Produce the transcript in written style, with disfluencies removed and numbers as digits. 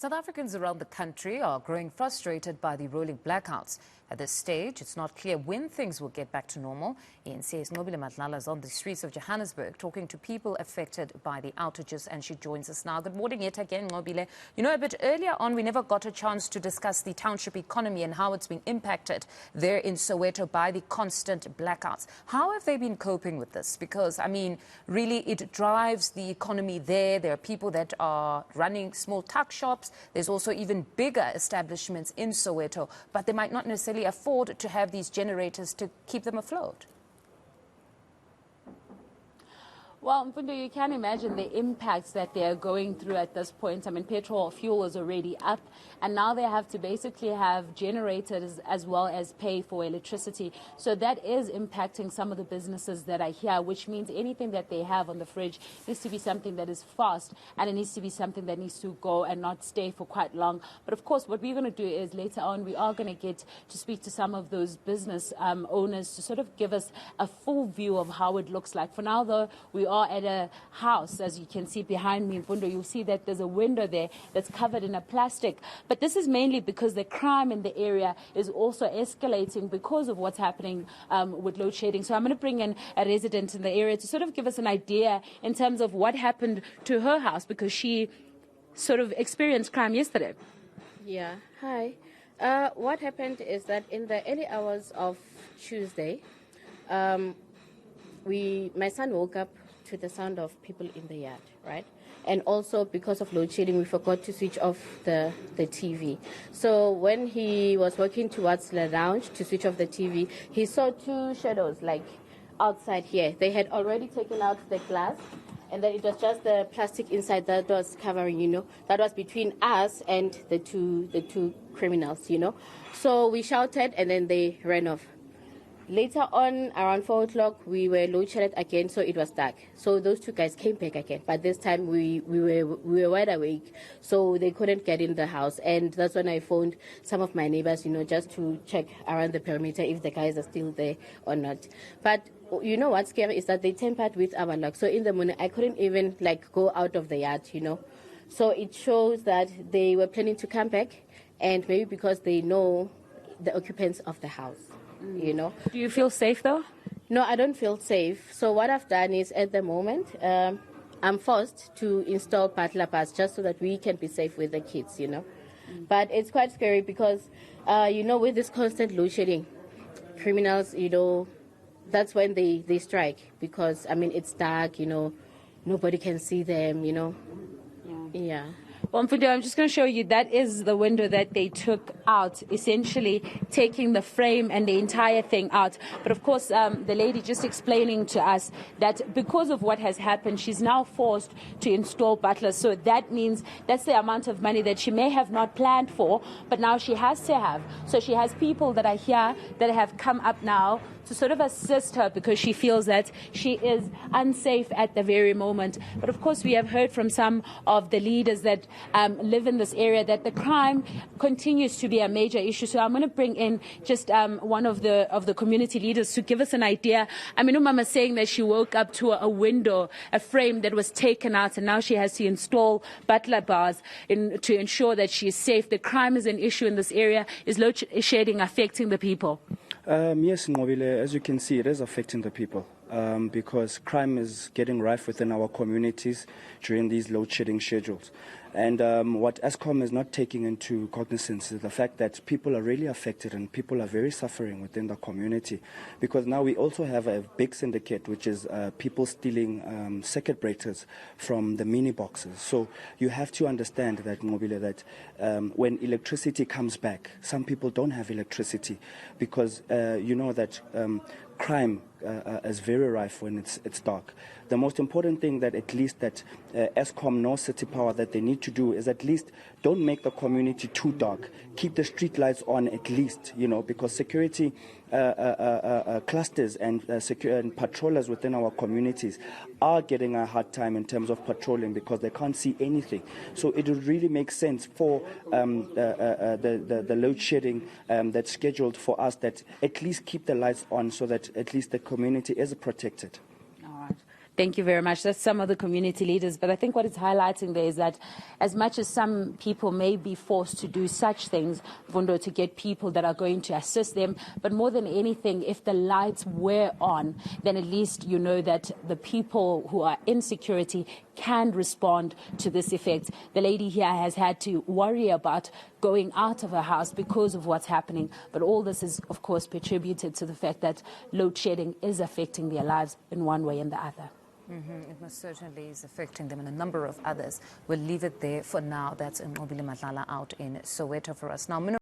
South Africans around the country are growing frustrated by the rolling blackouts. At this stage, it's not clear when things will get back to normal. eNCA's Nqobile Madlala is on the streets of Johannesburg talking to people affected by the outages, and she joins us now. Good morning yet again, Nqobile. You know, a bit earlier on, we never got a chance to discuss the township economy and how it's been impacted there in Soweto by the constant blackouts. How have they been coping with this? Because, I mean, really, it drives the economy there. There are people that are running small tuck shops. There's also even bigger establishments in Soweto, but they might not necessarily afford to have these generators to keep them afloat. Well, Mfundo, you can imagine the impacts that they are going through at this point. I mean, petrol fuel is already up, and now they have to basically have generators as well as pay for electricity. So that is impacting some of the businesses that are here, which means anything that they have on the fridge needs to be something that is fast, and it needs to be something that needs to go and not stay for quite long. But of course, what we're going to do is later on, we are going to get to speak to some of those business owners to sort of give us a full view of how it looks like. For now, though, we are at a house, as you can see behind me, Mfundo. You'll see that there's a window there that's covered in a plastic. But this is mainly because the crime in the area is also escalating because of what's happening with load shedding. So I'm going to bring in a resident in the area to sort of give us an idea in terms of what happened to her house, because she sort of experienced crime yesterday. Yeah, hi. What happened is that in the early hours of Tuesday, my son woke up to the sound of people in the yard, right? And also because of load shedding, we forgot to switch off the TV. So when he was walking towards the lounge to switch off the TV, he saw two shadows like outside here. They had already taken out the glass, and then it was just the plastic inside that was covering, that was between us and the two criminals, So we shouted, and then they ran off. Later on, around 4 o'clock, we were load shedded again, so it was dark. So those two guys came back again, but this time we were wide awake, so they couldn't get in the house. And that's when I phoned some of my neighbors, just to check around the perimeter if the guys are still there or not. But what's scary is that they tampered with our lock. So in the morning, I couldn't even go out of the yard, So it shows that they were planning to come back, and maybe because they know the occupants of the house. Do you feel safe though? No, I don't feel safe. So what I've done is, at the moment, I'm forced to install blackouts just so that we can be safe with the kids, But it's quite scary because, with this constant load shedding, criminals, that's when they strike, because, it's dark, nobody can see them, Yeah. Well, Mfundo, I'm just going to show you, that is the window that they took out, essentially taking the frame and the entire thing out. But of course, the lady just explaining to us that because of what has happened, she's now forced to install butlers. So that means that's the amount of money that she may have not planned for, but now she has to have. So she has people that are here that have come up now to sort of assist her, because she feels that she is unsafe at the very moment. But of course, we have heard from some of the leaders that live in this area that the crime continues to be a major issue. So I'm going to bring in just one of the community leaders to give us an idea. I mean, Umama saying that she woke up to a window, a frame that was taken out, and now she has to install butler bars to ensure that she is safe. The crime is an issue in this area. Is load shedding affecting the people? Yes, Nqobile, as you can see, it is affecting the people because crime is getting rife within our communities during these load shedding schedules. And what Eskom is not taking into cognizance is the fact that people are really affected and people are very suffering within the community, because now we also have a big syndicate, which is people stealing circuit breakers from the mini boxes. So you have to understand that, Nqobile, that when electricity comes back, some people don't have electricity because that crime is very rife when it's dark. The most important thing that at least that Eskom knows, City Power, that they need to do is at least don't make the community too dark. Keep the street lights on at least, because security clusters and patrollers within our communities are getting a hard time in terms of patrolling because they can't see anything. So it would really make sense for the load shedding that's scheduled for us, that at least keep the lights on so that at least the community is protected. All right. Thank you very much. That's some of the community leaders. But I think what it's highlighting there is that as much as some people may be forced to do such things, Vundo, to get people that are going to assist them, but more than anything, if the lights were on, then at least you know that the people who are in security can respond to this effect. The lady here has had to worry about going out of her house because of what's happening. But all this is, of course, attributed to the fact that load shedding is affecting their lives in one way and the other. It most certainly is affecting them and a number of others. We'll leave it there for now. That's Nqobile Madlala out in Soweto for us. Now,